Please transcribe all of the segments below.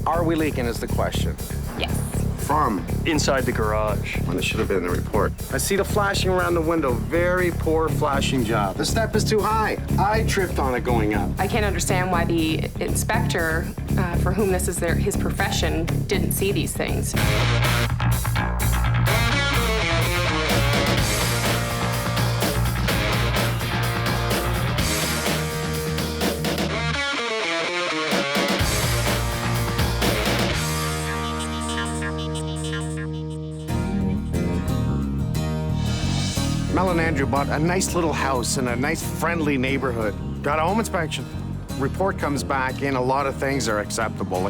are we leaking is the question. Yes. From? Inside the garage. Well, it should have been in the report. I see the flashing around the window. Very poor flashing job. The step is too high. I tripped on it going up. I can't understand why the inspector, for whom this is his profession, didn't see these things. Mel and Andrew bought a nice little house in a nice, friendly neighborhood. Got a home inspection. Report comes back in, a lot of things are acceptable.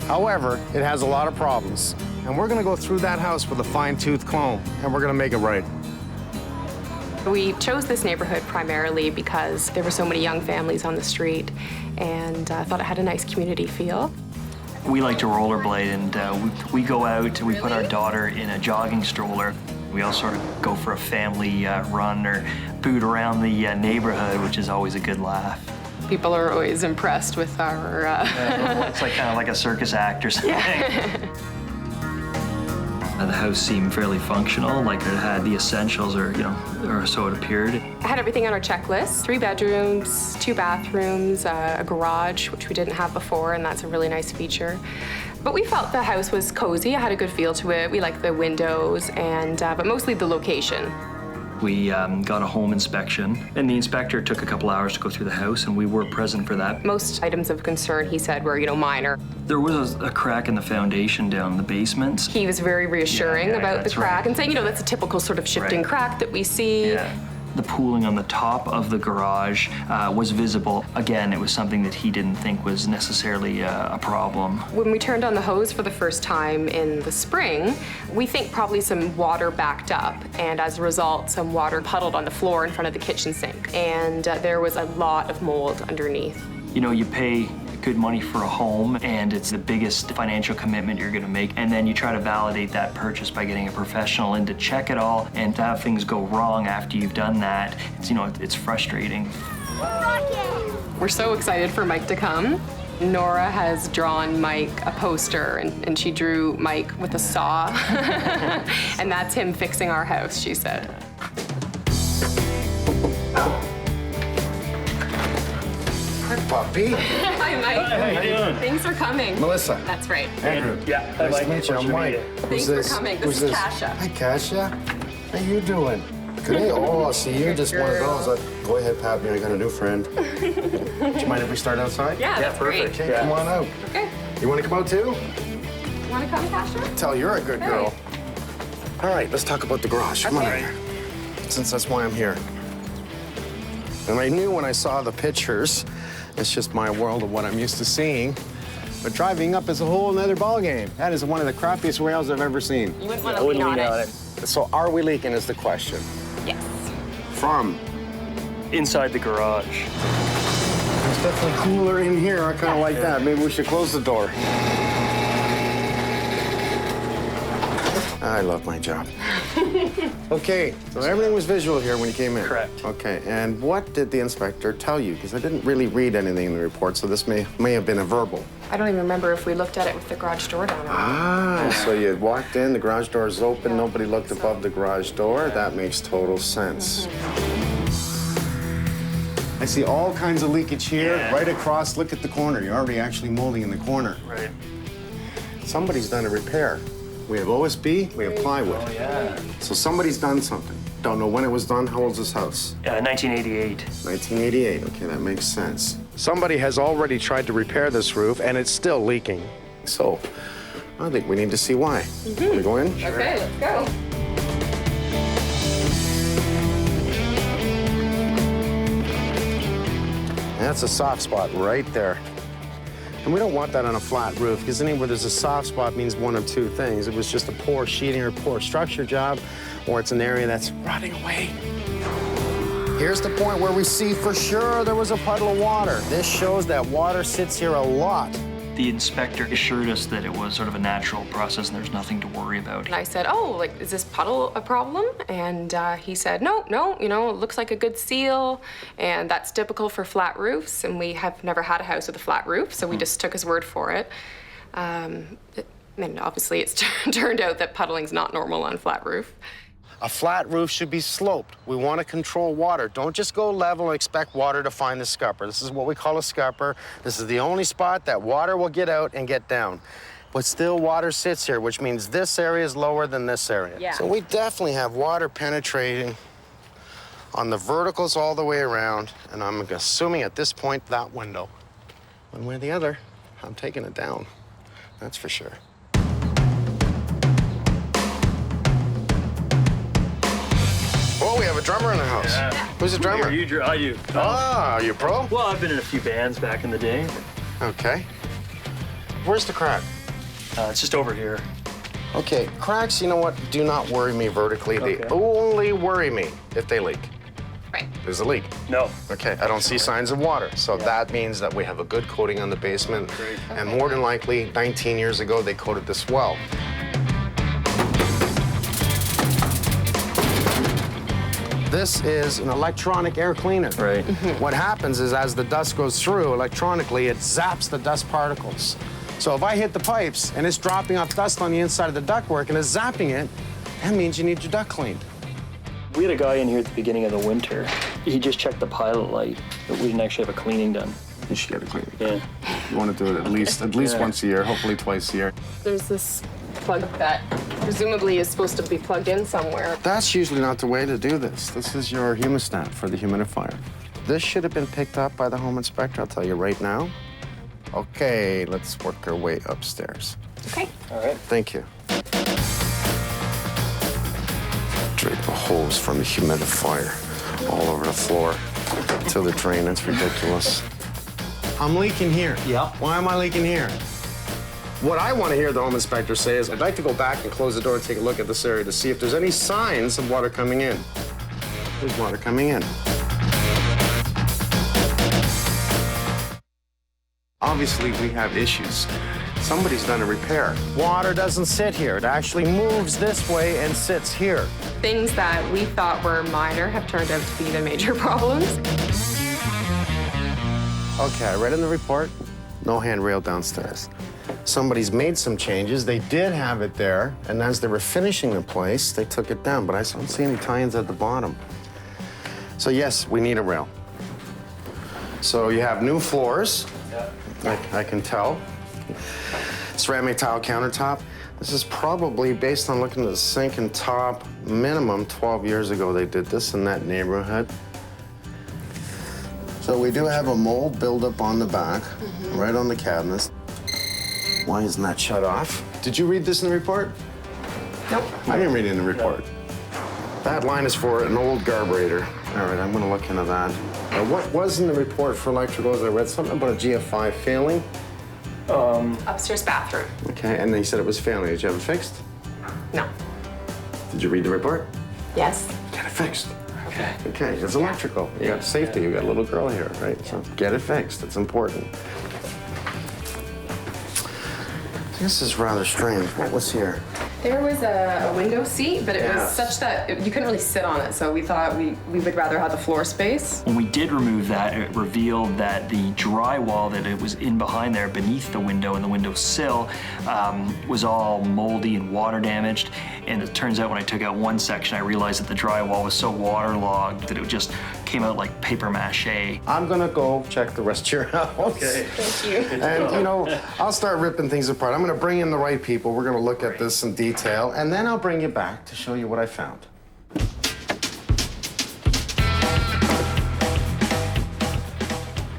However, it has a lot of problems. And we're gonna go through that house with a fine-tooth comb, and we're gonna make it right. We chose this neighborhood primarily because there were so many young families on the street, and I thought it had a nice community feel. We like to rollerblade, and we go out, we put our daughter in a jogging stroller. We all sort of go for a family run or boot around the neighborhood, which is always a good laugh. People are always impressed with our... It's like kind of like a circus act or something. Yeah. The house seemed fairly functional, like it had the essentials, or or so it appeared. I had everything on our checklist: 3 bedrooms, 2 bathrooms, a garage, which we didn't have before, and that's a really nice feature. But we felt the house was cozy. It had a good feel to it. We liked the windows, and but mostly the location. We got a home inspection, and the inspector took a couple hours to go through the house, and we were present for that. Most items of concern, he said, were, minor. There was a crack in the foundation down in the basement. He was very reassuring about the crack and saying, that's a typical sort of shifting crack that we see. Yeah. The pooling on the top of the garage was visible. Again, it was something that he didn't think was necessarily a problem. When we turned on the hose for the first time in the spring, we think probably some water backed up, and as a result, some water puddled on the floor in front of the kitchen sink, and there was a lot of mold underneath. You pay good money for a home, and it's the biggest financial commitment you're gonna make, and then you try to validate that purchase by getting a professional in to check it all, and to have things go wrong after you've done that, it's frustrating. We're so excited for Mike to come. Nora has drawn Mike a poster, and she drew Mike with a saw, and that's him fixing our house, she said. Hi, puppy. Hi, Mike. Hi, how you doing? Thanks for coming. Melissa. That's right. Andrew. Yeah. Nice to meet you. I'm Mike. Thanks for coming. This is Kasia. Hi, Kasia. How you doing? Good. Oh, see, you're just one of those. Go ahead, Pappy. I got a new friend. Do you mind if we start outside? Yeah, that's perfect. great. Okay, come on out. Okay. You want to come out too? You want to come, Kasia? Tell you're a good girl. All right, let's talk about the garage. Come on in here. Since that's why I'm here. And I knew when I saw the pictures, it's just my world of what I'm used to seeing. But driving up is a whole nother ballgame. That is one of the crappiest rails I've ever seen. You wouldn't want to lean on it. So are we leaking is the question. Yes. From? Inside the garage. It's definitely cooler in here. I kind of like that. Maybe we should close the door. I love my job. Okay, so everything was visual here when you came in? Correct. Okay, and what did the inspector tell you? Because I didn't really read anything in the report, so this may have been a verbal. I don't even remember if we looked at it with the garage door down. So you walked in, the garage door is open, nobody looked above the garage door. That makes total sense. I see all kinds of leakage here, right across. Look at the corner. You're already actually molding in the corner. Right. Somebody's done a repair. We have OSB, we have plywood. Oh, yeah. So somebody's done something. Don't know when it was done. How old's this house? 1988. 1988. Okay, that makes sense. Somebody has already tried to repair this roof, and it's still leaking. So I think we need to see why. Can we go in? Sure. Okay, let's go. That's a soft spot right there. And we don't want that on a flat roof, because anywhere there's a soft spot means one of two things. It was just a poor sheeting or poor structure job, or it's an area that's rotting away. Here's the point where we see for sure there was a puddle of water. This shows that water sits here a lot. The inspector assured us that it was sort of a natural process and there's nothing to worry about. And I said, oh, like, is this puddle a problem? And he said, no, you know, it looks like a good seal, and that's typical for flat roofs, and we have never had a house with a flat roof, so we just took his word for it. And obviously it's turned out that puddling's not normal on a flat roof. A flat roof should be sloped. We want to control water. Don't just go level and expect water to find the scupper. This is what we call a scupper. This is the only spot that water will get out and get down. But still water sits here, which means this area is lower than this area. Yeah. So we definitely have water penetrating on the verticals all the way around, and I'm assuming at this point that window. One way or the other, I'm taking it down. That's for sure. Oh, we have a drummer in the house. Yeah. Who's the drummer? I do. Ah, you pro? Well, I've been in a few bands back in the day. Okay. Where's the crack? It's just over here. Okay, cracks, you know what? Do not worry me vertically. They Okay. only worry me if they leak. Right. There's a leak. No. Okay, I don't see signs of water. So that means that we have a good coating on the basement. Great. And more than likely, 19 years ago, they coated this well. This is an electronic air cleaner. Right. What happens is as the dust goes through electronically, it zaps the dust particles. So if I hit the pipes and it's dropping off dust on the inside of the ductwork and it's zapping it, that means you need your duct cleaned. We had a guy in here at the beginning of the winter. He just checked the pilot light, but we didn't actually have a cleaning done. You should get it cleaned. Yeah. You want to do it at least Yeah. once a year, hopefully twice a year. There's this plug that presumably is supposed to be plugged in somewhere. That's usually not the way to do this. This is your humidistat for the humidifier. This should have been picked up by the home inspector, I'll tell you right now. Okay, let's work our way upstairs. Okay. All right. Thank you. Drape a hose from the humidifier all over the floor to the drain. That's ridiculous. I'm leaking here. Yeah. Why am I leaking here? What I want to hear the home inspector say is, I'd like to go back and close the door and take a look at this area to see if there's any signs of water coming in. There's water coming in. Obviously, we have issues. Somebody's done a repair. Water doesn't sit here. It actually moves this way and sits here. Things that we thought were minor have turned out to be the major problems. Okay, I read in the report, no handrail downstairs. Somebody's made some changes. They did have it there, and as they were finishing the place, they took it down, but I don't see any tie-ins at the bottom. So yes, we need a rail. So you have new floors. Yeah. I can tell. Ceramic tile countertop. This is probably, based on looking at the sink and top, minimum 12 years ago they did this in that neighborhood. So we do have a mold buildup on the back, right on the cabinets. Why isn't that shut off? Did you read this in the report? Nope. I didn't read it in the report. That line is for an old carburetor. All right, I'm gonna look into that. What was in the report for electricals? I read something about a GF5 failing. Upstairs bathroom. Okay, and they said it was failing. Did you have it fixed? No. Did you read the report? Yes. Get it fixed. Okay. Okay, it's electrical. You got safety. You got a little girl here, right? So get it fixed. It's important. This is rather strange. What was here? There was a window seat, but it was such that you couldn't really sit on it, so we thought we would rather have the floor space. When we did remove that, it revealed that the drywall that it was in behind there beneath the window and the window sill was all moldy and water damaged. And it turns out when I took out one section, I realized that the drywall was so waterlogged that it just came out like paper mache. I'm gonna go check the rest of your house. Okay. Thank you. And, you know, I'll start ripping things apart. I'm gonna bring in the right people. We're gonna look at this in detail, and then I'll bring you back to show you what I found.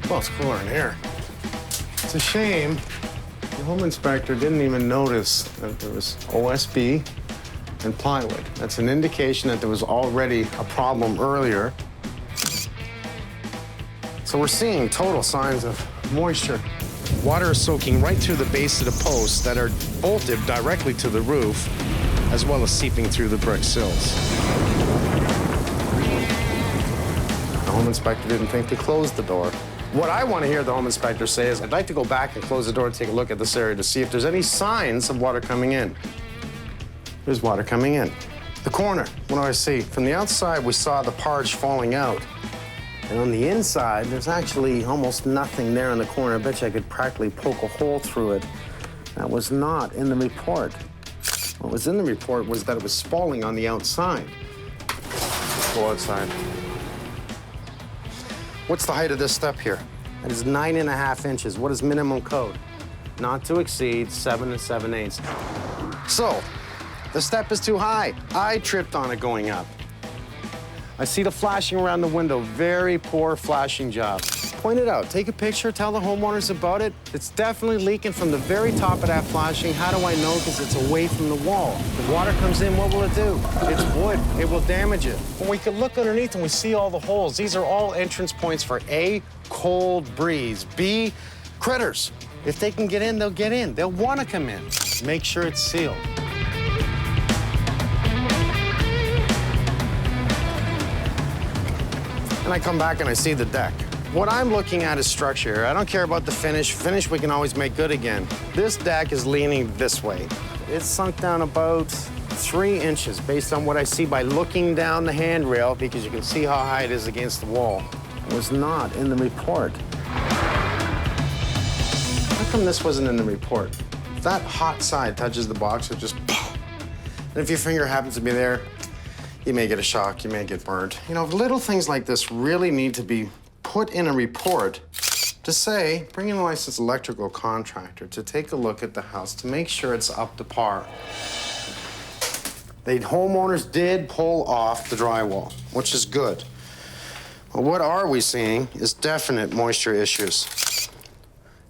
Well, it's cooler in here. It's a shame the home inspector didn't even notice that there was OSB and plywood. That's an indication that there was already a problem earlier. So we're seeing total signs of moisture. Water is soaking right through the base of the posts that are bolted directly to the roof, as well as seeping through the brick sills. The home inspector didn't think to close the door. What I want to hear the home inspector say is, I'd like to go back and close the door and take a look at this area to see if there's any signs of water coming in. There's water coming in. The corner, what do I see? From the outside, we saw the parch falling out. And on the inside, there's actually almost nothing there in the corner. I bet you I could practically poke a hole through it. That was not in the report. What was in the report was that it was spalling on the outside. Let's go outside. What's the height of this step here? That is 9.5 inches. What is minimum code? Not to exceed 7 7/8. So, the step is too high. I tripped on it going up. I see the flashing around the window. Very poor flashing job. Point it out. Take a picture. Tell the homeowners about it. It's definitely leaking from the very top of that flashing. How do I know? Because it's away from the wall. The water comes in, what will it do? It's wood. It will damage it. When we can look underneath and we see all the holes. These are all entrance points for A, cold breeze, B, critters. If they can get in, they'll get in. They'll want to come in. Make sure it's sealed. And I come back and I see the deck. What I'm looking at is structure here. I don't care about the finish. Finish we can always make good again. This deck is leaning this way. It's sunk down about 3 inches based on what I see by looking down the handrail, because you can see how high it is against the wall. It was not in the report. How come this wasn't in the report? If that hot side touches the box, it just poof. And if your finger happens to be there, you may get a shock, you may get burned. You know, little things like this really need to be put in a report to say, bring in a licensed electrical contractor to take a look at the house to make sure it's up to par. The homeowners did pull off the drywall, which is good. But what are we seeing is definite moisture issues.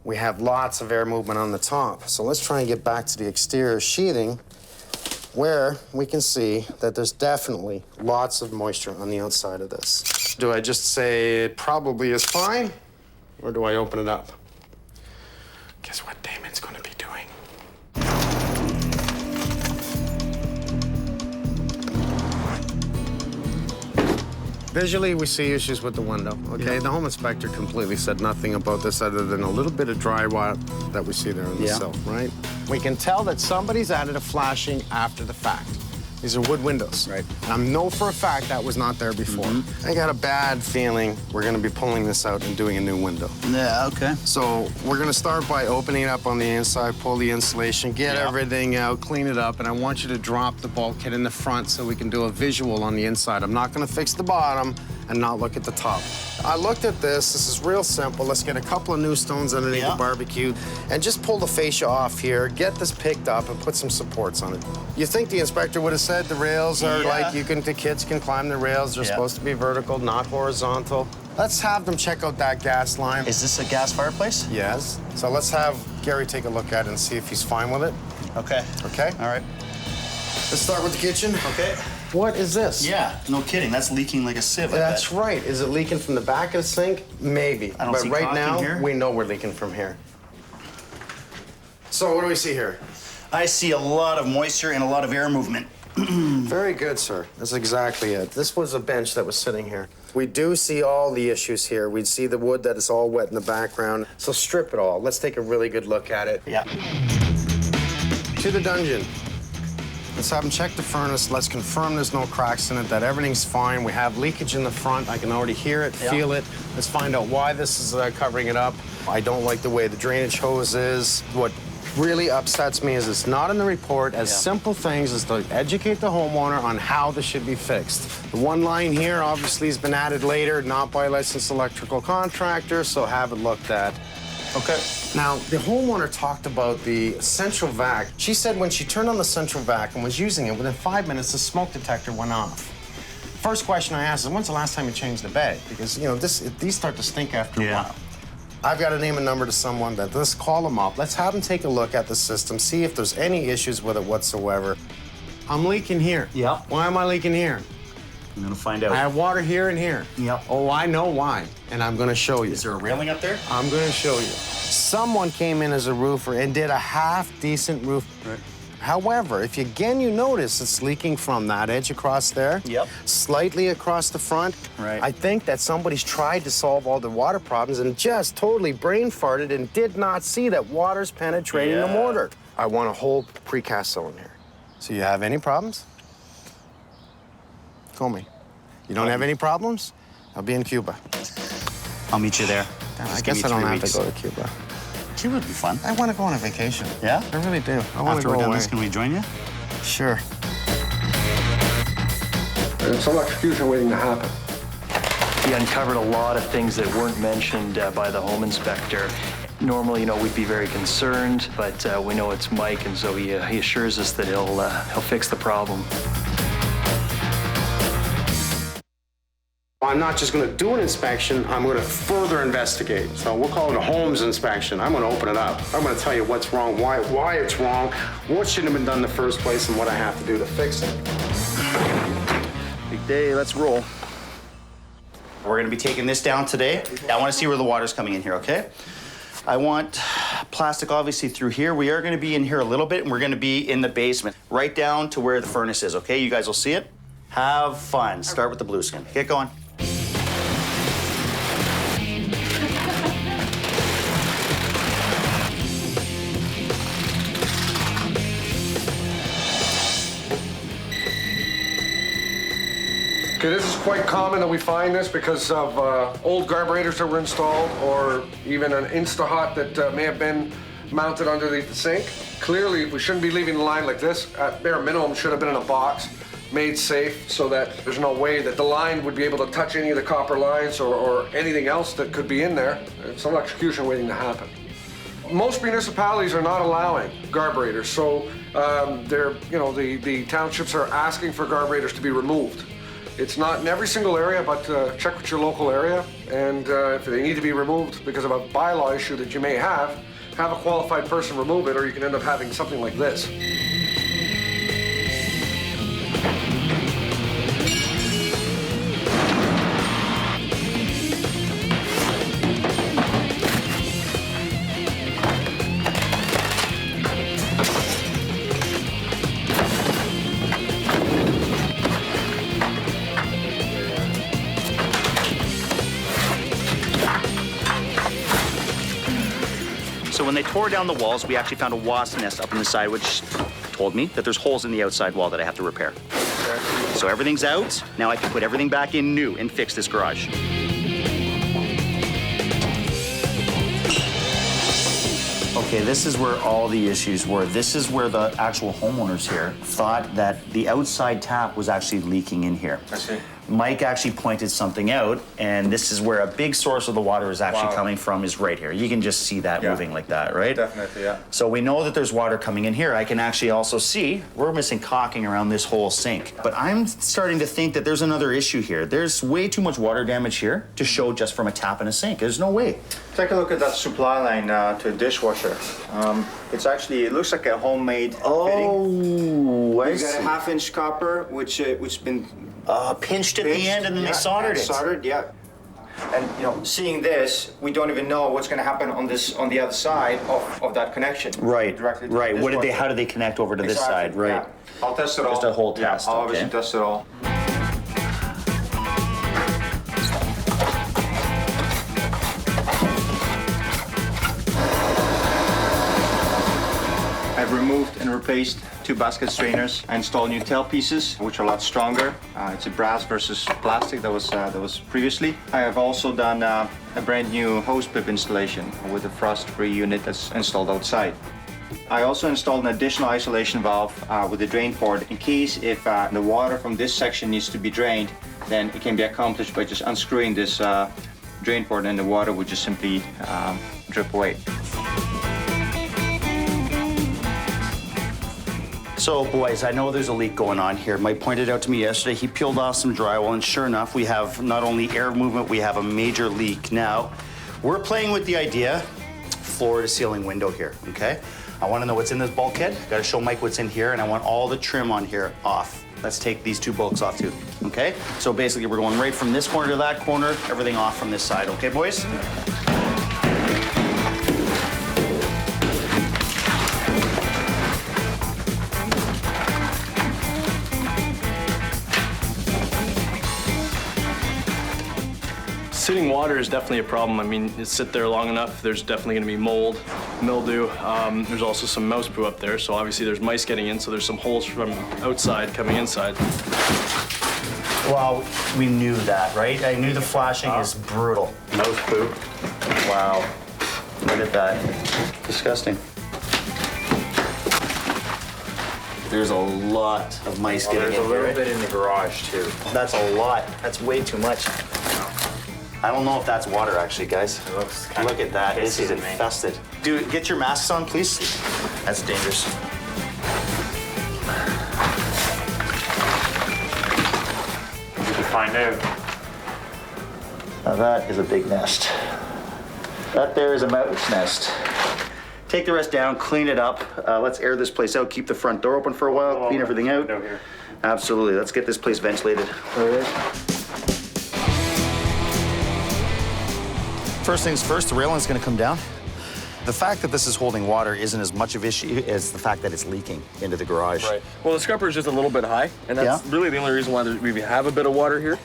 We have lots of air movement on the top. So let's try and get back to the exterior sheathing, where we can see that there's definitely lots of moisture on the outside of this. Do I just say it probably is fine, or do I open it up? Guess what Damon's gonna be doing? Visually, we see issues with the window, okay? Yeah. The home inspector completely said nothing about this other than a little bit of dry rot that we see there in the sill, right? We can tell that somebody's added a flashing after the fact. These are wood windows. Right. And I know for a fact that was not there before. I got a bad feeling we're gonna be pulling this out and doing a new window. Yeah, okay. So we're gonna start by opening it up on the inside, pull the insulation, get everything out, clean it up, and I want you to drop the bulkhead in the front so we can do a visual on the inside. I'm not gonna fix the bottom and not look at the top. I looked at this. This is real simple. Let's get a couple of new stones underneath the barbecue and just pull the fascia off here, get this picked up, and put some supports on it. You think the inspector would have said the rails are like, the kids can climb the rails. They're supposed to be vertical, not horizontal. Let's have them check out that gas line. Is this a gas fireplace? Yes. So let's have Gary take a look at it and see if he's fine with it. Okay. Okay? All right. Let's start with the kitchen. Okay. What is this? Yeah, no kidding. That's leaking like a sieve. That's right. Is it leaking from the back of the sink? Maybe. I don't but see right caulk now, in here. we know we're leaking from here. So what do we see here? I see a lot of moisture and a lot of air movement. Very good, sir. That's exactly it. This was a bench that was sitting here. We do see all the issues here. We see the wood that is all wet in the background. So strip it all. Let's take a really good look at it. Yeah. To the dungeon. Let's have them check the furnace. Let's confirm there's no cracks in it, that everything's fine. We have leakage in the front. I can already hear it, feel it. Let's find out why this is covering it up. I don't like the way the drainage hose is. What really upsets me is it's not in the report as simple things as to educate the homeowner on how this should be fixed. The one line here obviously has been added later, not by a licensed electrical contractor, so have it looked at. Okay. Now, the homeowner talked about the central vac. She said when she turned on the central vac and was using it, within 5 minutes, the smoke detector went off. First question I asked is, when's the last time you changed the bed? Because, you know, these start to stink after a while. I've got to name a number to someone that, let's call them up. Let's have them take a look at the system, see if there's any issues with it whatsoever. I'm leaking here. Yeah. Why am I leaking here? I'm gonna find out. I have water here and here. Yep. Oh, I know why, and I'm gonna show you. Is there a railing up there? I'm gonna show you. Someone came in as a roofer and did a half-decent roof. Right. However, if you notice it's leaking from that edge across there, Yep. slightly across the front, Right. I think that somebody's tried to solve all the water problems and just totally brain farted and did not see that water's penetrating the Yeah. mortar. I want a whole precast cylinder. So you have any problems? Call me. You don't have any problems? I'll be in Cuba. I'll meet you there. I Just give guess me I don't 3 have weeks. to go to Cuba. Cuba would be fun. I want to go on a vacation. Yeah? I really do. I want to After go we're done away. this, can we join you? Sure. There's some execution waiting to happen. He uncovered a lot of things that weren't mentioned by the home inspector. Normally, we'd be very concerned, but we know it's Mike, and so he assures us that he'll fix the problem. I'm not just going to do an inspection, I'm going to further investigate. So we'll call it a Holmes Inspection. I'm going to open it up. I'm going to tell you what's wrong, why it's wrong, what shouldn't have been done in the first place, and what I have to do to fix it. Big day, let's roll. We're gonna be taking this down today. I wanna see where the water's coming in here, okay? I want plastic obviously through here. We are gonna be in here a little bit, and we're gonna be in the basement, right down to where the furnace is, okay? You guys will see it. Have fun. Start with the blue skin. Get going. Okay, this is quite common that we find this because of old carburetors that were installed or even an Insta-Hot that may have been mounted underneath the sink. Clearly, we shouldn't be leaving the line like this. At bare minimum, should have been in a box, made safe so that there's no way that the line would be able to touch any of the copper lines or anything else that could be in there. There's some execution waiting to happen. Most municipalities are not allowing carburetors, so the townships are asking for carburetors to be removed. It's not in every single area, but check with your local area, and if they need to be removed because of a bylaw issue that you may have a qualified person remove it, or you can end up having something like this. So when they tore down the walls, we actually found a wasp nest up in the side, which told me that there's holes in the outside wall that I have to repair. So everything's out. Now I can put everything back in new and fix this garage. Okay, this is where all the issues were. This is where the actual homeowners here thought that the outside tap was actually leaking in here. I see. Mike actually pointed something out, and this is where a big source of the water is actually Wow. coming from, is right here. You can just see that Yeah. moving like that, right? Definitely, yeah. So we know that there's water coming in here. I can actually also see we're missing caulking around this whole sink. But I'm starting to think that there's another issue here. There's way too much water damage here to show just from a tap in a sink. There's no way. Take a look at that supply line to a dishwasher. It looks like a homemade fitting. Oh, I You got a see. half-inch copper, which been Pinched at the pinched, end and then yeah, they soldered and it. Soldered, yeah. And seeing this, we don't even know what's going to happen on the other side of that connection. Right, Directly to the right. dishwasher. How did they connect over to this Exactly, side? Right. yeah. I'll test it all. Just a whole Yeah, test, I'll obviously okay. test it all. I've removed and replaced 2 basket strainers. I installed new tail pieces, which are a lot stronger. It's a brass versus plastic that was previously. I have also done a brand new hose pip installation with a frost-free unit that's installed outside. I also installed an additional isolation valve with a drain port in case if the water from this section needs to be drained, then it can be accomplished by just unscrewing this drain port, and the water would just simply drip away. So, boys, I know there's a leak going on here. Mike pointed out to me yesterday, he peeled off some drywall, and sure enough, we have not only air movement, we have a major leak. Now, we're playing with the idea, floor to ceiling window here, okay? I wanna know what's in this bulkhead. Gotta show Mike what's in here, and I want all the trim on here off. Let's take these 2 bolts off too, okay? So basically, we're going right from this corner to that corner, everything off from this side, okay, boys? Sitting water is definitely a problem. I mean, you sit there long enough, there's definitely gonna be mold, mildew. There's also some mouse poo up there, so obviously there's mice getting in, so there's some holes from outside coming inside. Well, we knew that, right? I knew the flashing is brutal. Mouse poo. Wow. Look at that. Disgusting. There's a lot of mice getting in here. There's a little bit in the garage too. That's a lot. That's way too much. I don't know if that's water, actually, guys. It looks kind Look at that. This is pissy to me. infested. Dude, get your masks on, please. That's dangerous. We can find out. Now that is a big nest. That there is a mouse nest. Take the rest down, clean it up. Let's air this place out. Keep the front door open for a while. Clean everything out. Out here. Absolutely. Let's get this place ventilated. All right. First things first, the railing's going to come down. The fact that this is holding water isn't as much of an issue as the fact that it's leaking into the garage. Right. Well, the scupper is just a little bit high, and that's Yeah. really the only reason why we have a bit of water here.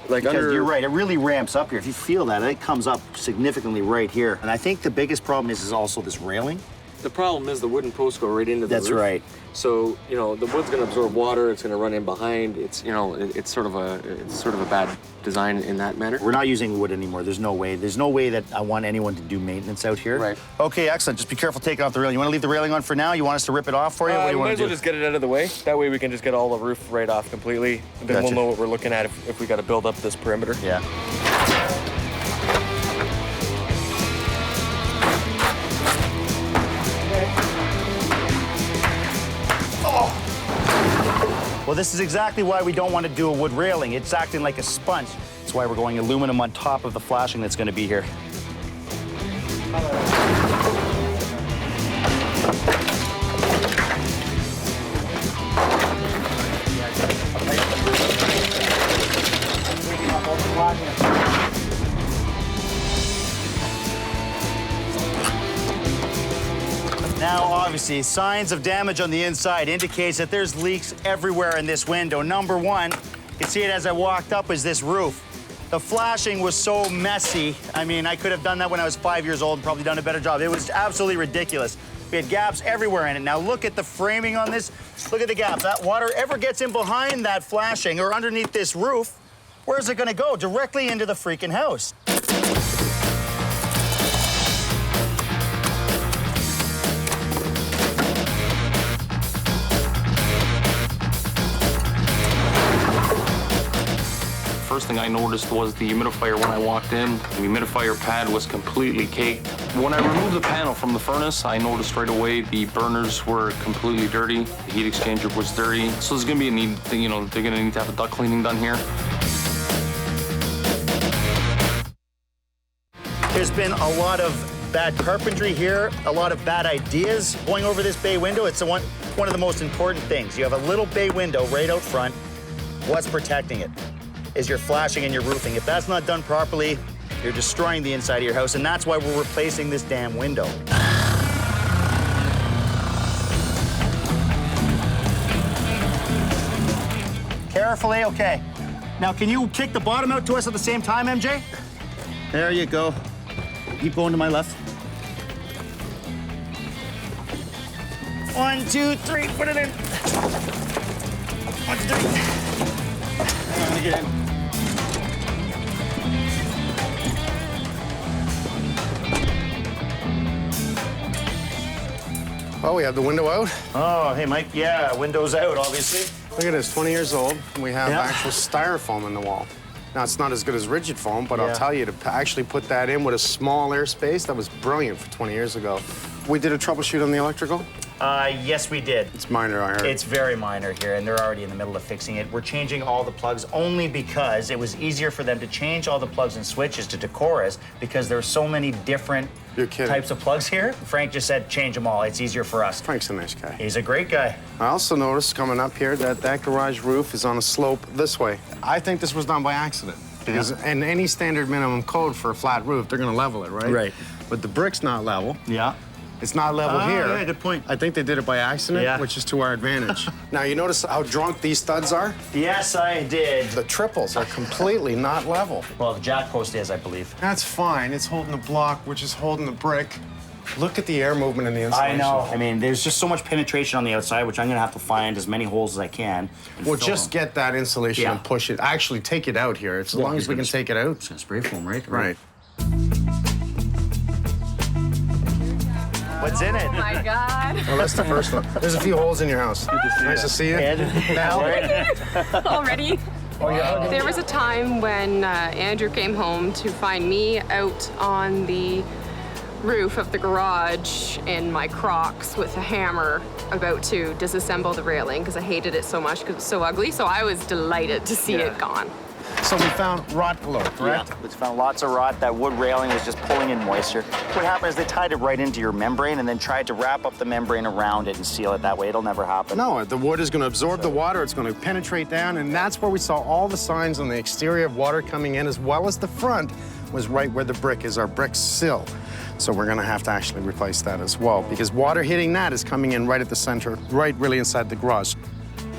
Like Because you're right, it really ramps up here. If you feel that, it comes up significantly right here. And I think the biggest problem is also this railing. The problem is the wooden posts go right into the That's roof. right. So the wood's going to absorb water. It's going to run in behind. It's it's sort of a bad design in that manner. We're not using wood anymore. There's no way. There's no way that I want anyone to do maintenance out here. Right. Okay, excellent. Just be careful taking off the railing. You want to leave the railing on for now? You want us to rip it off for you? What do you Might want as to well do? just get it out of the way. That way we can just get all the roof right off completely. Then Gotcha. we'll know what we're looking at if we got to build up this perimeter. Yeah. Well, this is exactly why we don't want to do a wood railing. It's acting like a sponge. That's why we're going aluminum on top of the flashing that's going to be here. Now, obviously, signs of damage on the inside indicates that there's leaks everywhere in this window. Number one, you can see it as I walked up, is this roof. The flashing was so messy. I mean, I could have done that when I was 5 years old and probably done a better job. It was absolutely ridiculous. We had gaps everywhere in it. Now look at the framing on this. Look at the gaps. That water ever gets in behind that flashing or underneath this roof, where's it gonna go? Directly into the freaking house. First thing I noticed was the humidifier when I walked in. The humidifier pad was completely caked. When I removed the panel from the furnace, I noticed right away the burners were completely dirty. The heat exchanger was dirty. So there's gonna be a need, they're gonna need to have a duct cleaning done here. There's been a lot of bad carpentry here, a lot of bad ideas going over this bay window. It's one of the most important things. You have a little bay window right out front. What's protecting it is your flashing and your roofing. If that's not done properly, you're destroying the inside of your house, and that's why we're replacing this damn window. Carefully, okay. Now, can you kick the bottom out to us at the same time, MJ? There you go. Keep going to my left. 1, 2, 3, put it in. 1, 2, 3. Hang on, let me get in. Oh, we have the window out. Oh, hey, Mike. Yeah, windows out, obviously. Look at this, 20 years old, and we have Yeah. actual styrofoam in the wall. Now, it's not as good as rigid foam, but Yeah. I'll tell you, to actually put that in with a small airspace, that was brilliant for 20 years ago. We did a troubleshoot on the electrical. Yes, we did. It's minor, I heard. It's very minor here, and they're already in the middle of fixing it. We're changing all the plugs only because it was easier for them to change all the plugs and switches to Decorus because there are so many different You're kidding. types of plugs here. Frank just said change them all. It's easier for us. Frank's a nice guy. He's a great guy. I also noticed coming up here that that garage roof is on a slope this way. I think this was done by accident. Because in any standard minimum code for a flat roof, they're gonna level it, right? Right. But the brick's not level. Yeah. It's not level here. Yeah, good point. I think they did it by accident, Yeah. which is to our advantage. Now, you notice how drunk these studs are? Yes, I did. The triples are completely not level. Well, the jack post is, I believe. That's fine. It's holding the block, which is holding the brick. Look at the air movement in the I insulation. know. I mean, there's just so much penetration on the outside, which I'm gonna have to find as many holes as I can. and Well, fill just them. get that insulation Yeah. and push it. Actually, take it out here. As long as we can take it out. It's gonna spray foam, right? Right. What's in it? Oh my God. Well, that's the first one. There's a few holes in your house. Nice to see you. Val? Already? There was a time when Andrew came home to find me out on the roof of the garage in my Crocs with a hammer about to disassemble the railing because I hated it so much because it was so ugly. So I was delighted to see it gone. So we found rot below, correct? Yeah, it's found lots of rot. That wood railing was just pulling in moisture. What happened is they tied it right into your membrane and then tried to wrap up the membrane around it and seal it that way. It'll never happen. No, the wood is going to absorb the water. It's going to penetrate down, and that's where we saw all the signs on the exterior of water coming in, as well as the front was right where the brick is, our brick sill. So we're going to have to actually replace that as well, because water hitting that is coming in right at the center, right really inside the garage.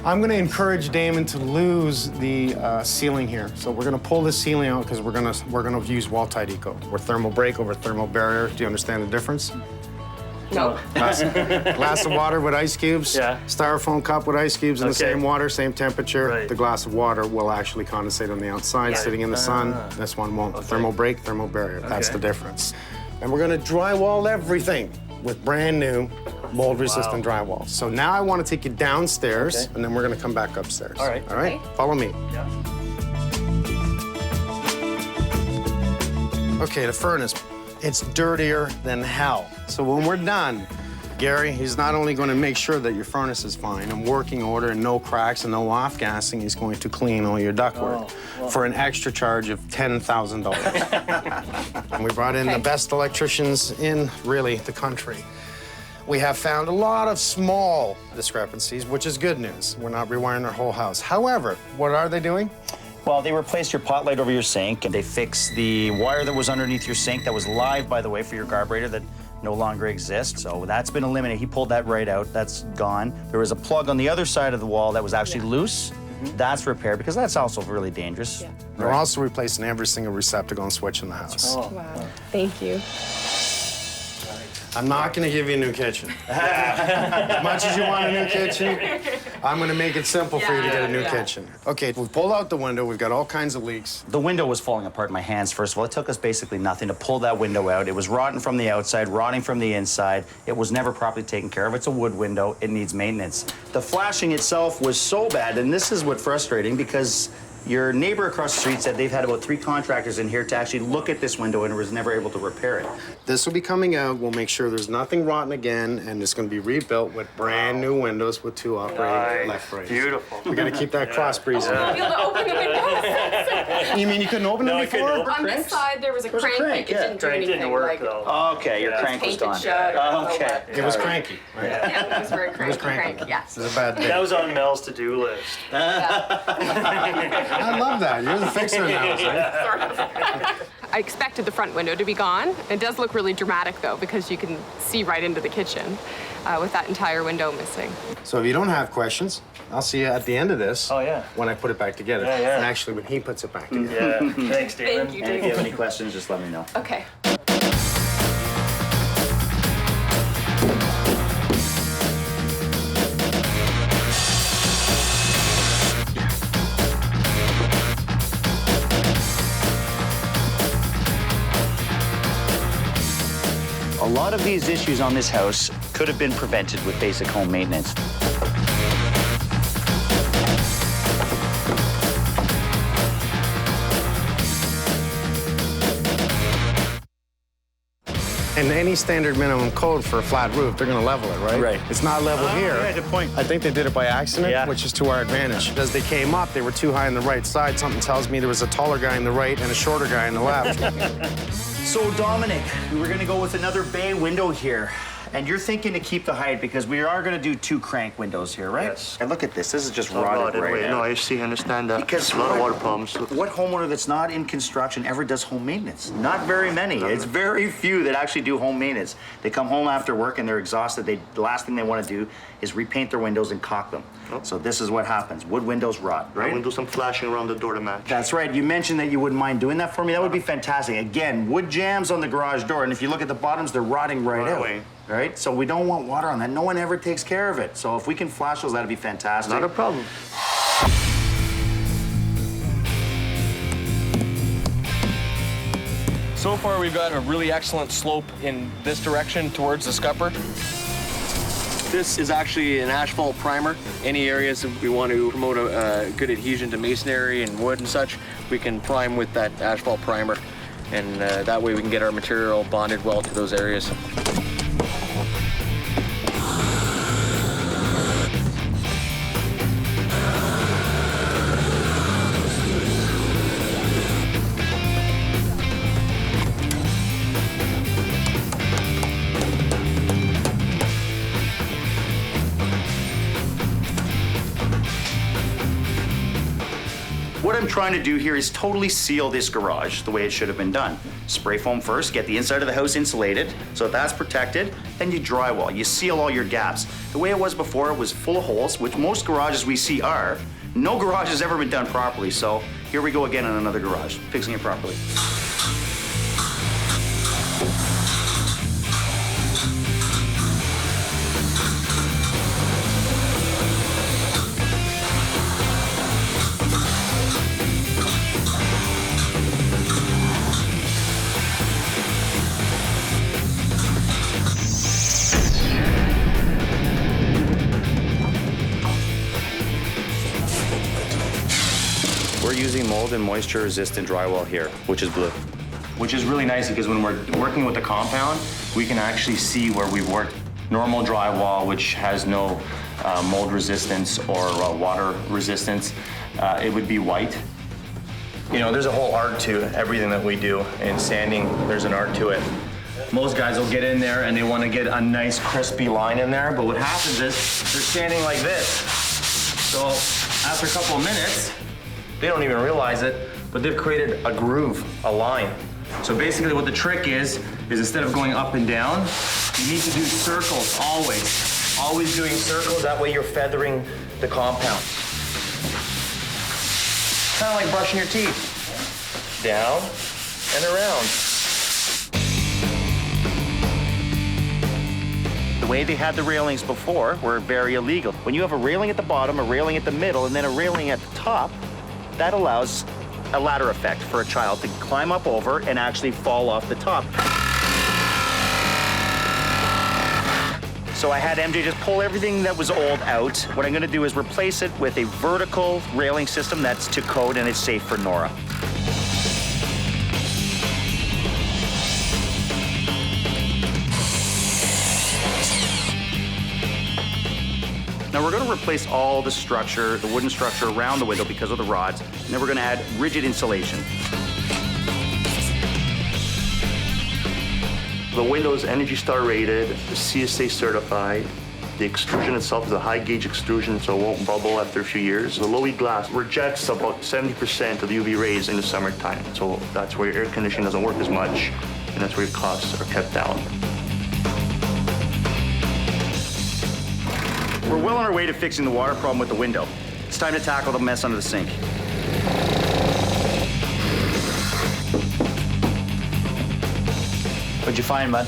I'm going to encourage Damon to lose the ceiling here. So we're going to pull the ceiling out because we're going to use wall-tight eco. We're thermal break over thermal barrier. Do you understand the difference? No. Glass of water with ice cubes. Yeah. Styrofoam cup with ice cubes in the Okay. same water, same temperature. Right. The glass of water will actually condensate on the outside, sitting in the sun. This one won't. Thermal break, thermal barrier. That's the difference. And we're going to drywall everything with brand new mold-resistant drywall. So now I want to take you downstairs, and then we're going to come back upstairs. All right. All right? Okay. Follow me. Yeah. Okay, the furnace. It's dirtier than hell. So when we're done, Gary, he's not only going to make sure that your furnace is fine and working order and no cracks and no off-gassing, he's going to clean all your ductwork for an extra charge of $10,000. And we brought in the Okay. best electricians in, really, the country. We have found a lot of small discrepancies, which is good news. We're not rewiring our whole house. However, what are they doing? Well, they replaced your pot light over your sink, and they fixed the wire that was underneath your sink that was live, by the way, for your carburetor that no longer exists. So that's been eliminated. He pulled that right out. That's gone. There was a plug on the other side of the wall that was actually loose. That's repaired because that's also really dangerous. Yeah. We're also replacing every single receptacle and switch in the house. Wow. Thank you. I'm not going to give you a new kitchen. As much as you want a new kitchen, I'm going to make it simple for you to get a new kitchen. Okay, we've pulled out the window. We've got all kinds of leaks. The window was falling apart in my hands, first of all. It took us basically nothing to pull that window out. It was rotten from the outside, rotting from the inside. It was never properly taken care of. It's a wood window. It needs maintenance. The flashing itself was so bad, and this is what's frustrating because your neighbor across the street said they've had about 3 contractors in here to actually look at this window and was never able to repair it. This will be coming out. We'll make sure there's nothing rotten again, and it's going to be rebuilt with brand new windows with 2 operating left braces. Beautiful. We're going to keep that cross breeze in. Be able to open the windows. You mean you couldn't open them I couldn't before? open On this side, there was a was a crank, crank, but it yeah. didn't do Crank anything. didn't work like, though. Okay, your crank was painted gone. shut. or I don't know Okay. what. It was cranky. Right? Yeah, it was very cranky. cranky. Yes. This is a bad day. That was on Mel's to-do list. I love that. You're the fixer in the house, right? I expected the front window to be gone. It does look really dramatic, though, because you can see right into the kitchen with that entire window missing. So if you don't have questions, I'll see you at the end of this. Oh, yeah. When I put it back together. Yeah, yeah. And actually, when he puts it back together. Yeah. Thanks, Damon. Thank you, And if you have David. any questions, just let me know. Okay. A lot of these issues on this house could have been prevented with basic home maintenance. And any standard minimum code for a flat roof, they're going to level it, right? Right. It's not level here. yeah, good point. I think they did it by accident, Yeah. which is to our advantage. As they came up, they were too high on the right side. Something tells me there was a taller guy on the right and a shorter guy on the left. So, Dominic, we were going to go with another bay window here. And you're thinking to keep the height because we are going to do 2 crank windows here, right? Yes. And look at this. This is just rotted right now. No, I see, I understand that. Because a lot of water problems. What homeowner that's not in construction ever does home maintenance? Not very many. It's very few that actually do home maintenance. They come home after work and they're exhausted. The last thing they want to do is repaint their windows and caulk them. Oh. So this is what happens. Wood windows rot, I'm right? gonna do some flashing around the door to match. That's right. You mentioned that you wouldn't mind doing that for me. That would be fantastic. Again, wood jams on the garage door, and if you look at the bottoms, they're rotting right out. away. Right? So we don't want water on that. No one ever takes care of it. So if we can flash those, that'd be fantastic. Not a problem. So far, we've got a really excellent slope in this direction towards the scupper. This is actually an asphalt primer. Any areas that we want to promote a good adhesion to masonry and wood and such, we can prime with that asphalt primer. And that way we can get our material bonded well to those areas. What I'm trying to do here is totally seal this garage the way it should have been done. Spray foam first, get the inside of the house insulated so that's protected, then you drywall. You seal all your gaps. The way it was before, it was full of holes, which most garages we see are. No garage has ever been done properly, so here we go again in another garage, fixing it properly. We're using mold and moisture resistant drywall here, which is blue. Which is really nice because when we're working with the compound, we can actually see where we've worked. Normal drywall, which has no mold resistance or water resistance, it would be white. You know, there's a whole art to everything that we do. In sanding, there's an art to it. Most guys will get in there and they want to get a nice crispy line in there, but what happens is they're standing like this. So after a couple of minutes, they don't even realize it, but they've created a groove, a line. So basically what the trick is instead of going up and down, you need to do circles always. Always doing circles, that way you're feathering the compound. Kind of like brushing your teeth. Down and around. The way they had the railings before were very illegal. When you have a railing at the bottom, a railing at the middle, and then a railing at the top, that allows a ladder effect for a child to climb up over and actually fall off the top. So I had MJ just pull everything that was old out. What I'm gonna do is replace it with a vertical railing system that's to code and it's safe for Nora. Now we're going to replace all the structure, the wooden structure around the window because of the rods, and then we're going to add rigid insulation. The window is Energy Star rated, CSA certified. The extrusion itself is a high gauge extrusion, so it won't bubble after a few years. The low E glass rejects about 70% of the UV rays in the summertime, so that's where your air conditioning doesn't work as much, and that's where your costs are kept down. We're well on our way to fixing the water problem with the window. It's time to tackle the mess under the sink. What'd you find, bud?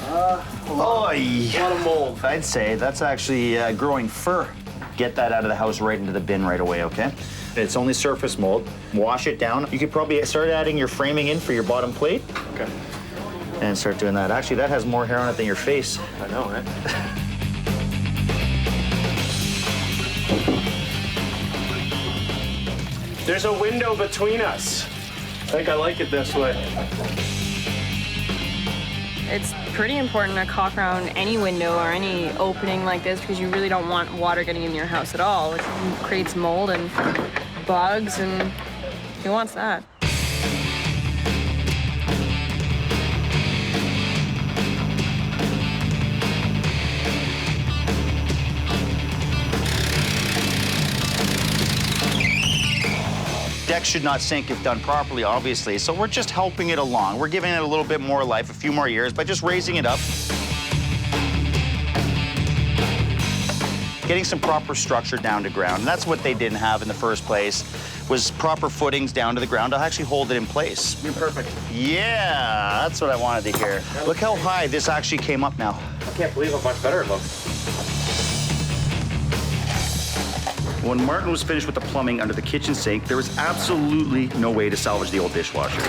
A lot of mold. I'd say that's actually growing fur. Get that out of the house right into the bin right away, okay? It's only surface mold. Wash it down. You could probably start adding your framing in for your bottom plate. Okay. And start doing that. Actually, that has more hair on it than your face. I know, right? There's a window between us. I think I like it this way. It's pretty important to caulk around any window or any opening like this because you really don't want water getting in your house at all. It creates mold and bugs, and who wants that? deck should not sink if done properly, obviously. So we're just helping it along. We're giving it a little bit more life, a few more years, by just raising it up. Getting some proper structure down to ground. And that's what they didn't have in the first place, was proper footings down to the ground to actually hold it in place. You're perfect. Yeah, that's what I wanted to hear. Look how high this actually came up now. I can't believe how much better it looks. When Martin was finished with the plumbing under the kitchen sink, there was absolutely no way to salvage the old dishwasher.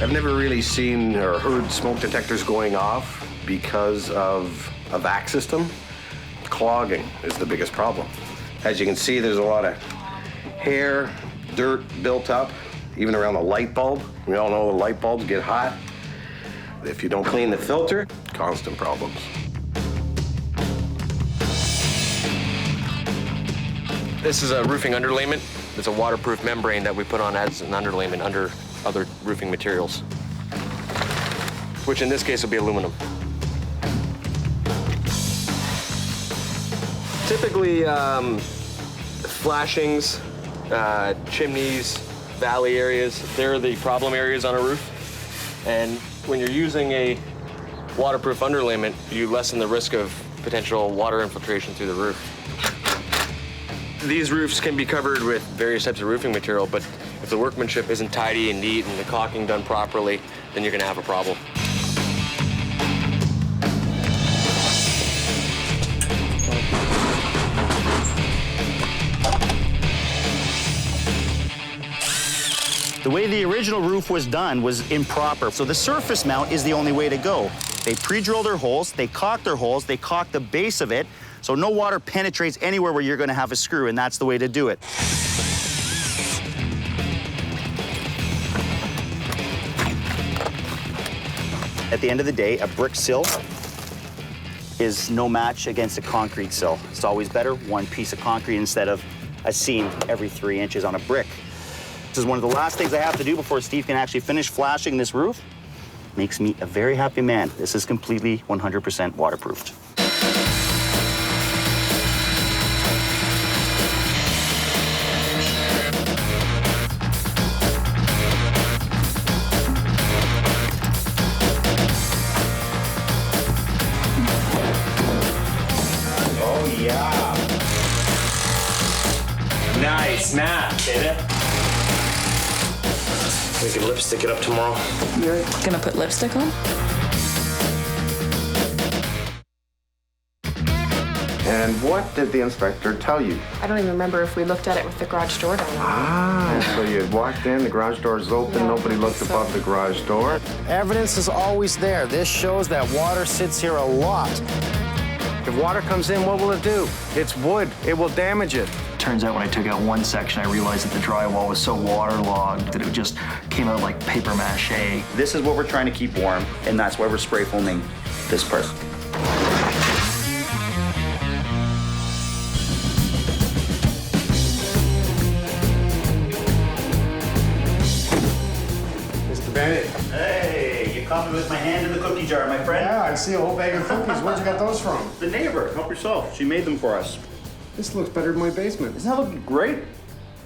I've never really seen or heard smoke detectors going off because of a vac system. Clogging is the biggest problem. As you can see, there's a lot of hair, dirt built up, even around the light bulb. We all know the light bulbs get hot. If you don't clean the filter, constant problems. This is a roofing underlayment. It's a waterproof membrane that we put on as an underlayment under other roofing materials, which in this case will be aluminum. Typically, flashings, chimneys, valley areas, they're the problem areas on a roof. And when you're using a waterproof underlayment, you lessen the risk of potential water infiltration through the roof. These roofs can be covered with various types of roofing material, but if the workmanship isn't tidy and neat and the caulking done properly, then you're gonna have a problem. The way the original roof was done was improper, so the surface mount is the only way to go. They pre-drill their holes, they caulk their holes, they caulk the base of it, so no water penetrates anywhere where you're gonna have a screw, and that's the way to do it. At the end of the day, a brick sill is no match against a concrete sill. It's always better one piece of concrete instead of a seam every 3 inches on a brick. This is one of the last things I have to do before Steve can actually finish flashing this roof. Makes me a very happy man. This is completely 100% waterproofed. Oh yeah. Nice map, did it? We can lipstick it up tomorrow. You're gonna put lipstick on? And what did the inspector tell you? I don't even remember if we looked at it with the garage door down there. So you had walked in, the garage door is open, Yeah, nobody looked so- above the garage door. Evidence is always there. This shows that water sits here a lot. If water comes in, what will it do? It's wood. It will damage it. Turns out when I took out one section, I realized that the drywall was so waterlogged that it just came out like paper mache. This is what we're trying to keep warm, and that's why we're spray foaming this part. Mr. Bennett. Hey, you caught me with my hand in the cookie jar, my friend. Yeah, I see a whole bag of cookies. Where'd you get those from? The neighbor, help yourself. She made them for us. This looks better than my basement. Isn't that looking great?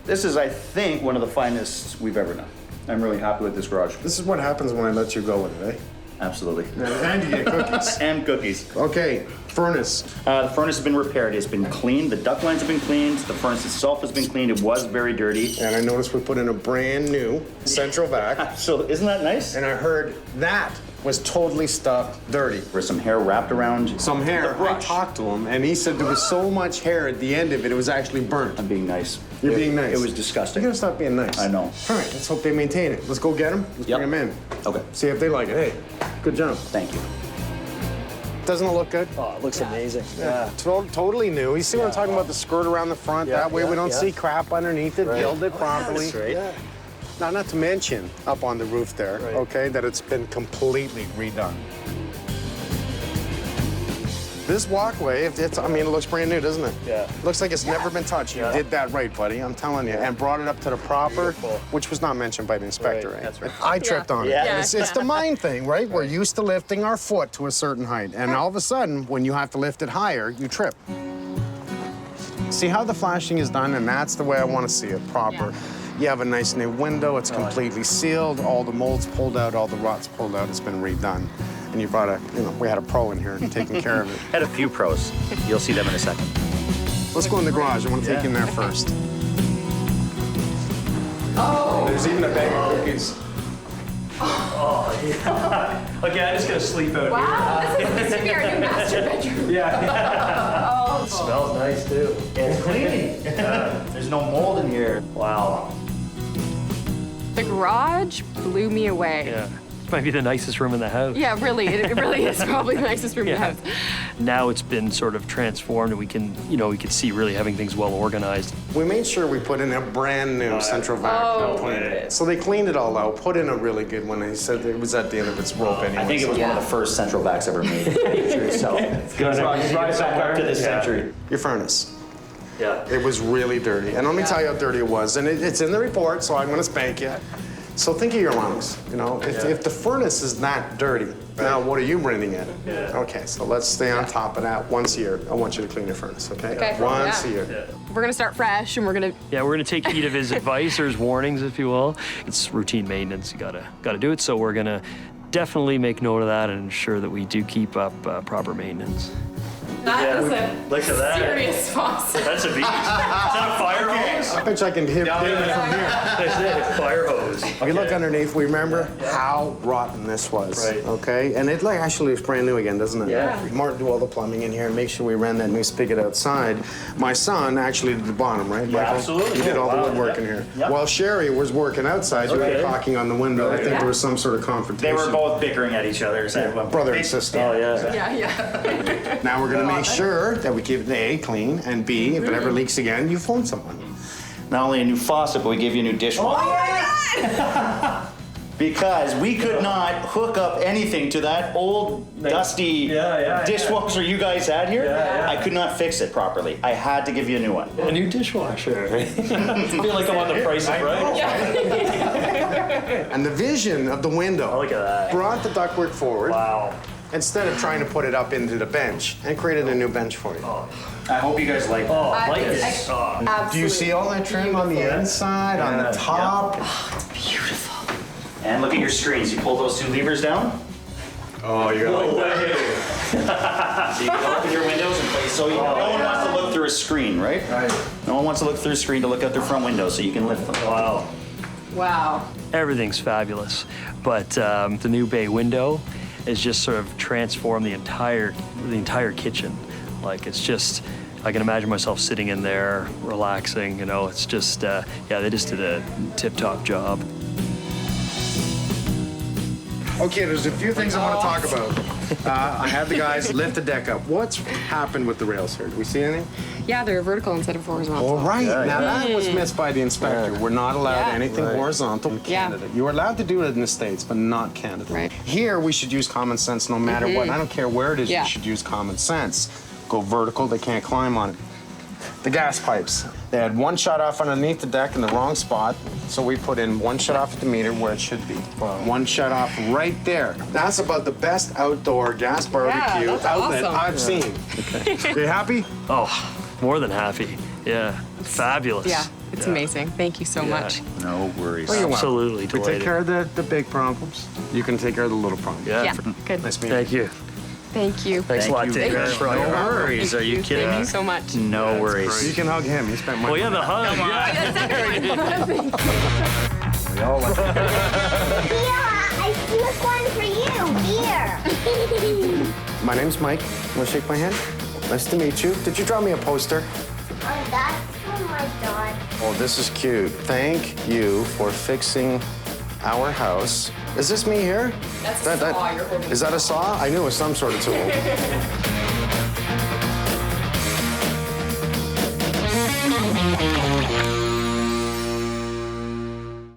This is, I think, one of the finest we've ever done. I'm really happy with this garage. This is what happens when I let you go with it, eh? Absolutely. And you get cookies. And cookies. Okay, furnace. The furnace has been repaired. It's been cleaned. The duct lines have been cleaned. The furnace itself has been cleaned. It was very dirty. And I noticed we put in a brand new central vac. So isn't that nice? And I heard that was totally stuffed dirty. There's some hair wrapped around Some hair. the I brush. talked to him, and he said there was so much hair at the end of it, it was actually burnt. I'm being nice. You're being nice. It was You disgusting. gotta stop being nice. I know. All right, let's hope they maintain it. Let's go get them. Let's Yep. bring them in. Okay. See if they like it. Hey, good job. Thank you. Doesn't it look good? Oh, it looks amazing. Yeah. Totally new. You see what I'm talking about? The skirt around the front. Yeah, That way we yeah, don't yeah. see crap underneath it. Build it properly. That's right. Yeah. Now, not to mention up on the roof there, okay, that it's been completely redone. This walkway, I mean, it looks brand new, doesn't it? Yeah. Looks like it's never been touched. You did that right, buddy, I'm telling you. And brought it up to the proper, which was not mentioned by the inspector, right? That's right. I tripped on it. Yeah. It's the mind thing, right? We're used to lifting our foot to a certain height. And all of a sudden, when you have to lift it higher, you trip. See how the flashing is done? And that's the way I want to see it, proper. You have a nice new window, it's completely sealed, all the molds pulled out, all the rots pulled out, it's been redone. And you brought we had a pro in here taking care of it. Had a few pros. You'll see them in a second. Let's go in the garage, I want to take you in there first. Oh! There's even a bag of cookies. Oh, yeah. Okay, I'm just gonna sleep out Wow, this is be our new master bedroom. here. Yeah. It smells nice too. It's clean. There's no mold in here. Wow. The garage blew me away. Yeah. This might be the nicest room in the house. Yeah, really, it really is probably the nicest room in the house. Now it's been sort of transformed, and we can see really having things well organized. We made sure we put in a brand new central vacuum cleaner. So they cleaned it all out, put in a really good one. They said it was at the end of its rope anyway. I think it was one of the first central vacs ever made. So it's brought it back up to this century. Your furnace. Yeah. It was really dirty. And let me tell you how dirty it was. And it's in the report, so I'm going to spank you. So think of your lungs, If the furnace is that dirty, now what are you bringing in? Yeah. Okay, so let's stay on top of that. Once a year, I want you to clean your furnace, okay? Okay. Once a Yeah. year. We're gonna start fresh, and we're gonna. Yeah, we're gonna take heed of his advice or his warnings, if you will. It's routine maintenance. You gotta do it. So we're gonna definitely make note of that and ensure that we do keep up proper maintenance. That is Look at that. serious faucet. That's a beach. Is that a fire hose? I bet you I can hit Damon from here. That's it. Fire hose. If you look underneath, we remember how rotten this was, Right. okay? And it actually looks brand new again, doesn't it? Yeah. Martin do all the plumbing in here and make sure we ran that new spigot outside. My son actually did the bottom, right, Michael? absolutely. He did all the Wow, woodwork yeah. in here. Yep. While Sherry was working outside, you were caulking on the window. I think there was some sort of They confrontation. were both bickering at each other. So Brother and sister. Oh yeah. Yeah. Now we're gonna make sure that we keep it A, clean, and B, if it ever leaks again, you phone someone. Not only a new faucet, but we give you a new dishwasher. Because we could not hook up anything to that old, dusty dishwasher you guys had here. I could not fix it properly. I had to give you a new one. A new dishwasher. I feel like I'm on the Price is Right. And the vision of the window Look at that. brought the ductwork forward. Wow. Instead of trying to put it up into the bench and created a new bench for you. I hope you guys like it. Oh, like this. Do you see all that trim on the inside, on the top? And look at your screens. You pull those two levers down. Oh, you're No like way. So you can open your windows and play. So no one wants to look through a screen, right? Right. No one wants to look through a screen to look out their front windows so you can lift them. Wow. Wow. Everything's fabulous, but the new bay window has just sort of transformed the entire kitchen. Like it's just, I can imagine myself sitting in there, relaxing. It's just, they just did a tip-top job. Okay, there's a few things I want to talk about. I had the guys lift the deck up. What's happened with the rails here? Do we see anything? Yeah, they're vertical instead of horizontal. All right. Now that was missed by the inspector. We're not allowed Yeah. anything horizontal in Yeah. Canada. You are allowed to do it in the States, but not Canada. Right. Here, we should use common sense no matter what. I don't care where it is, Yeah. you should use common sense. Go vertical, they can't climb on it. The gas pipes. They had one shut off underneath the deck in the wrong spot, so we put in one shut off at the meter where it should be. One shut off right there. That's about the best outdoor gas barbecue that's outlet awesome. I've seen. Okay. You happy? Oh, more than happy. Yeah, fabulous. Yeah, it's amazing. Thank you so much. No worries. Well, you're welcome. Absolutely We take delighted. care of the big problems. You can take care of the little problems. Yeah, good. Nice meeting Thank you. Thank you. Thanks a lot, you Dave. very for all your much. hard work. worries. Are you kidding Thank me? you so much. No worries. You can hug him. He spent my Well, yeah, the hug. Yeah, I slipped one for you. Here. My name's Mike. Want to shake my hand? Nice to meet you. Did you draw me a poster? Oh, that's for my dad. Oh, this is cute. Thank you for fixing our house. Is this me here? That's a saw you're holding. Is that a saw? I knew it was some sort of tool.